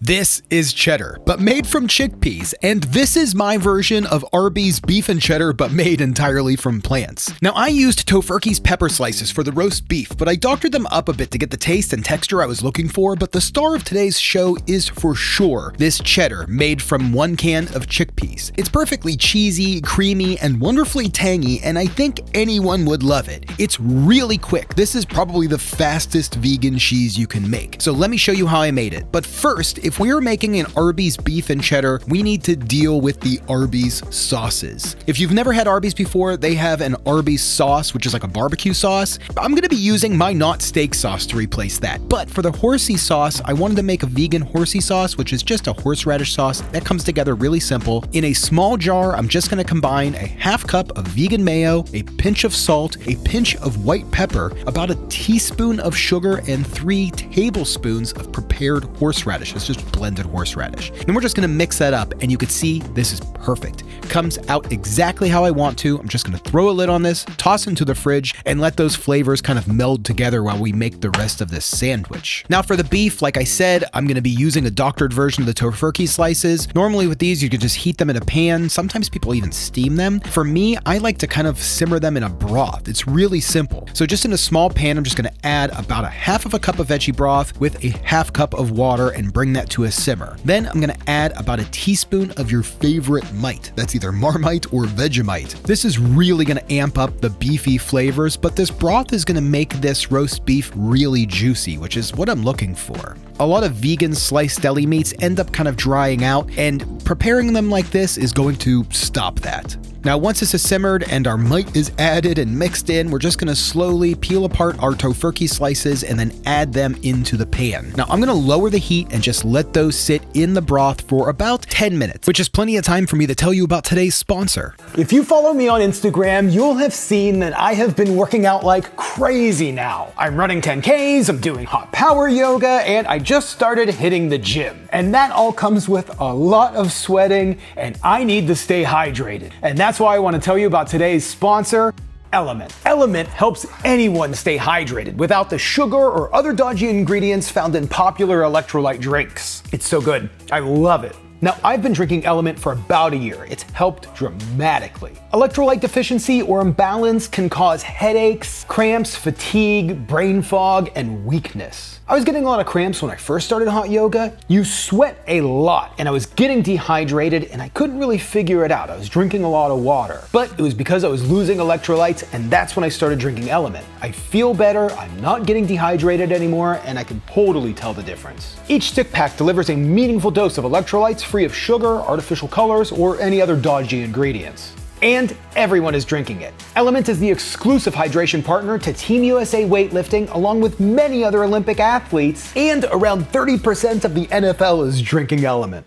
This is cheddar, but made from chickpeas, and this is my version of Arby's beef and cheddar, but made entirely from plants. Now, I used Tofurkey's pepper slices for the roast beef, but I doctored them up a bit to get the taste and texture I was looking for, but the star of today's show is for sure this cheddar made from 1 can of chickpeas. It's perfectly cheesy, creamy, and wonderfully tangy, and I think anyone would love it. It's really quick. This is probably the fastest vegan cheese you can make. So let me show you how I made it. But first, if we are making an Arby's beef and cheddar, we need to deal with the Arby's sauces. If you've never had Arby's before, they have an Arby's sauce, which is like a barbecue sauce. I'm gonna be using my not steak sauce to replace that. But for the horsey sauce, I wanted to make a vegan horsey sauce, which is just a horseradish sauce that comes together really simple. In a small jar, I'm just gonna combine a half cup of vegan mayo, a pinch of salt, a pinch of white pepper, about a teaspoon of sugar, and 3 tablespoons of prepared horseradish. It's just blended horseradish. And we're just gonna mix that up, and you can see this is perfect. Comes out exactly how I want to. I'm just gonna throw a lid on this, toss it into the fridge, and let those flavors kind of meld together while we make the rest of this sandwich. Now for the beef, like I said, I'm gonna be using a doctored version of the Tofurkey slices. Normally with these, you can just heat them in a pan. Sometimes people even steam them. For me, I like to kind of simmer them in a broth. It's really simple. So just in a small pan, I'm just gonna add about a half of a cup of veggie broth with a half cup of water and bring that to a simmer. Then I'm gonna add about a teaspoon of your favorite mite. That's either Marmite or Vegemite. This is really gonna amp up the beefy flavors, but this broth is gonna make this roast beef really juicy, which is what I'm looking for. A lot of vegan sliced deli meats end up kind of drying out, and preparing them like this is going to stop that. Now, once this is simmered and our mite is added and mixed in, we're just gonna slowly peel apart our Tofurkey slices and then add them into the pan. Now, I'm gonna lower the heat and just let those sit in the broth for about 10 minutes, which is plenty of time for me to tell you about today's sponsor. If you follow me on Instagram, you'll have seen that I have been working out like crazy now. I'm running 10Ks, I'm doing hot power yoga, and I just started hitting the gym. And that all comes with a lot of sweating, and I need to stay hydrated. And that's why I want to tell you about today's sponsor, Element. Element helps anyone stay hydrated without the sugar or other dodgy ingredients found in popular electrolyte drinks. It's so good. I love it. Now, I've been drinking Element for about a year. It's helped dramatically. Electrolyte deficiency or imbalance can cause headaches, cramps, fatigue, brain fog, and weakness. I was getting a lot of cramps when I first started hot yoga. You sweat a lot, and I was getting dehydrated, and I couldn't really figure it out. I was drinking a lot of water, but it was because I was losing electrolytes, and that's when I started drinking Element. I feel better, I'm not getting dehydrated anymore, and I can totally tell the difference. Each stick pack delivers a meaningful dose of electrolytes free of sugar, artificial colors, or any other dodgy ingredients. And everyone is drinking it. Element is the exclusive hydration partner to Team USA weightlifting, along with many other Olympic athletes, and around 30% of the NFL is drinking Element.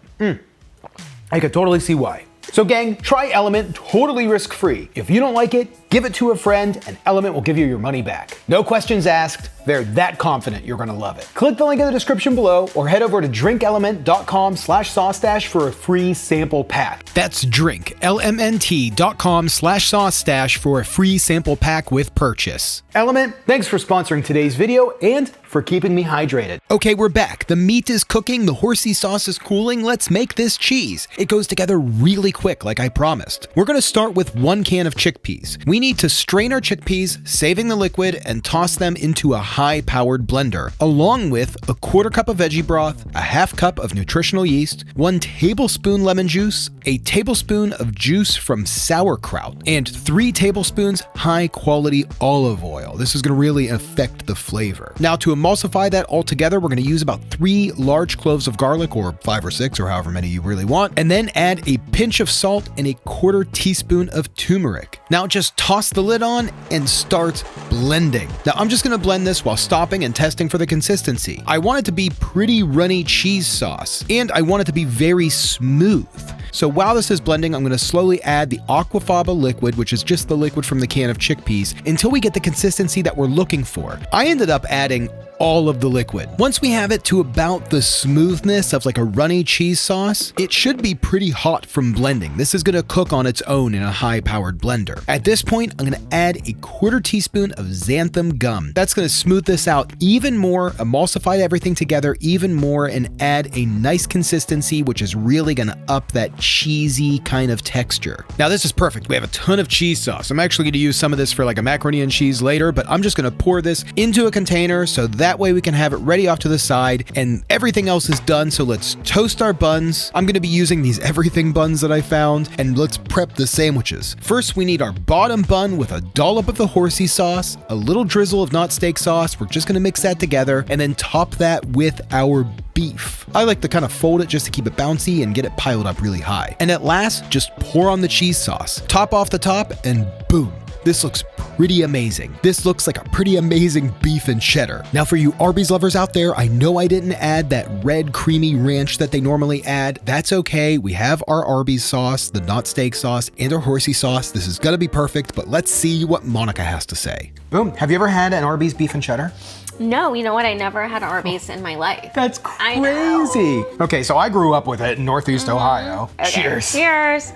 I could totally see why. So gang, try Element totally risk-free. If you don't like it, give it to a friend, and Element will give you your money back. No questions asked. They're that confident you're gonna love it. Click the link in the description below or head over to drinkelement.com/Saucestache for a free sample pack. That's drinklmnt.com/Saucestache for a free sample pack with purchase. Element, thanks for sponsoring today's video and for keeping me hydrated. Okay, we're back. The meat is cooking, the horsey sauce is cooling. Let's make this cheese. It goes together really quick, like I promised. We're gonna start with 1 can of chickpeas. We need to strain our chickpeas, saving the liquid, and toss them into a high-powered blender, along with a 1/4 cup of veggie broth, a half cup of nutritional yeast, 1 tablespoon lemon juice, a tablespoon of juice from sauerkraut, and 3 tablespoons high-quality olive oil. This is going to really affect the flavor. Now, to emulsify that all together, we're going to use about 3 large cloves of garlic, or 5 or 6, or however many you really want, and then add a pinch of salt and a 1/4 teaspoon of turmeric. Now, just toss the lid on and start blending. Now, I'm just going to blend this while stopping and testing for the consistency. I want it to be pretty runny cheese sauce, and I want it to be very smooth. So while this is blending, I'm going to slowly add the aquafaba liquid, which is just the liquid from the can of chickpeas, until we get the consistency that we're looking for. I ended up adding all of the liquid. Once we have it to about the smoothness of like a runny cheese sauce, it should be pretty hot from blending. This is gonna cook on its own in a high-powered blender. At this point, I'm gonna add a 1/4 teaspoon of xanthan gum. That's gonna smooth this out even more, emulsify everything together even more, and add a nice consistency, which is really gonna up that cheesy kind of texture. Now this is perfect. We have a ton of cheese sauce. I'm actually gonna use some of this for like a macaroni and cheese later, but I'm just gonna pour this into a container so that way we can have it ready off to the side, and everything else is done. So let's toast our buns. I'm gonna be using these everything buns that I found, and let's prep the sandwiches. First, we need our bottom bun with a dollop of the horsey sauce, a little drizzle of not steak sauce. We're just gonna mix that together and then top that with our beef. I like to kind of fold it just to keep it bouncy and get it piled up really high. And at last, just pour on the cheese sauce. Top off the top, and boom. This looks pretty amazing. This looks like a pretty amazing beef and cheddar. Now for you Arby's lovers out there, I know I didn't add that red creamy ranch that they normally add. That's okay. We have our Arby's sauce, the not steak sauce, and our horsey sauce. This is gonna be perfect, but let's see what Monica has to say. Boom. Have you ever had an Arby's beef and cheddar? No, you know what? I never had Arby's in my life. That's crazy. Okay, so I grew up with it in Northeast Ohio. Okay. Cheers. Cheers.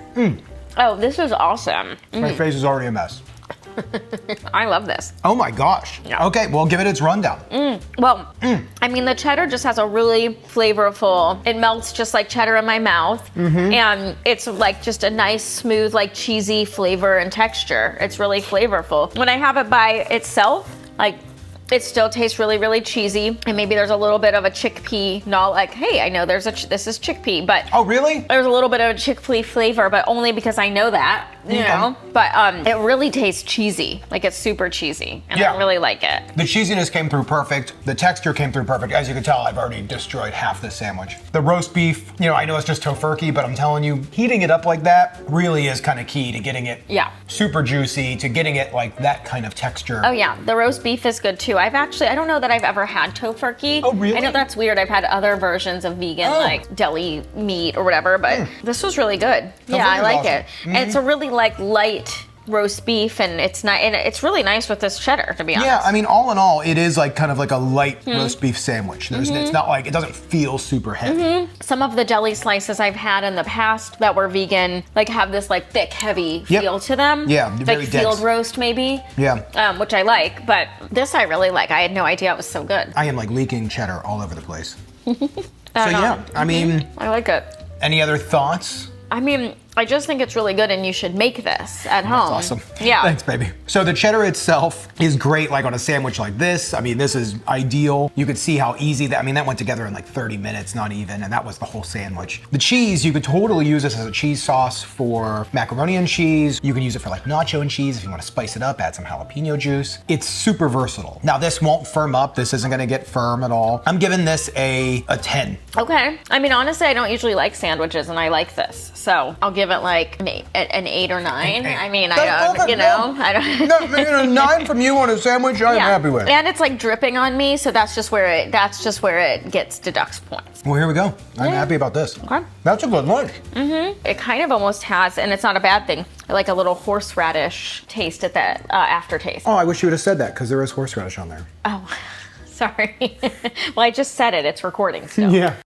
Oh, this is awesome. My face is already a mess. I love this. Oh my gosh. Yeah. Okay, well, give it its rundown. Well, I mean, the cheddar just has a really flavorful, it melts just like cheddar in my mouth. And it's like just a nice, smooth, like cheesy flavor and texture. It's really flavorful. When I have it by itself, like, it still tastes really, really cheesy, and maybe there's a little bit of a chickpea, not like, hey, I know this is chickpea, but Oh, really? there's a little bit of a chickpea flavor, but only because I know that, you know? But it really tastes cheesy, like it's super cheesy, and Yeah. I really like it. The cheesiness came through perfect. The texture came through perfect. As you can tell, I've already destroyed half this sandwich. The roast beef, you know, I know it's just tofurkey, but I'm telling you, heating it up like that really is kind of key to getting it super juicy, to getting it like that kind of texture. Oh yeah, the roast beef is good too. I don't know that I've ever had tofurkey. Oh, really? I know that's weird. I've had other versions of vegan, like deli meat or whatever, but this was really good. Yeah, I like it. And it's a really like light roast beef, and it's not, and it's really nice with this cheddar, to be honest. Yeah, I mean, all in all, it is like kind of like a light roast beef sandwich. It's not like, it doesn't feel super heavy. Some of the deli slices I've had in the past that were vegan, like have this like thick, heavy feel to them. Yeah, very like dense. field roast maybe. Yeah. Which I like, but this I really like. I had no idea it was so good. I am like leaking cheddar all over the place. So yeah, I mean, I like it. any other thoughts? I mean, I just think it's really good, and you should make this at home. That's awesome. Yeah. Thanks, baby. So the cheddar itself is great, like on a sandwich like this. I mean, this is ideal. You could see how easy that, I mean, that went together in like 30 minutes, not even, and that was the whole sandwich. The cheese, you could totally use this as a cheese sauce for macaroni and cheese. You can use it for like nacho and cheese if you want to spice it up, add some jalapeno juice. It's super versatile. Now, this won't firm up. This isn't gonna get firm at all. I'm giving this a 10. Okay. I mean, honestly, I don't usually like sandwiches, and I like this. So I'll give it like an 8 or 9. I mean, I don't, you know, I don't. No, 9 from you on a sandwich, I'm happy with. And it's like dripping on me, so that's just where it gets deducts points. Well, here we go. I'm happy about this. Okay. That's a good lunch. It kind of almost has, and it's not a bad thing, like a little horseradish taste at that aftertaste. Oh, I wish you would have said that, because there is horseradish on there. Oh, sorry. Well, I just said it. It's recording still. Yeah.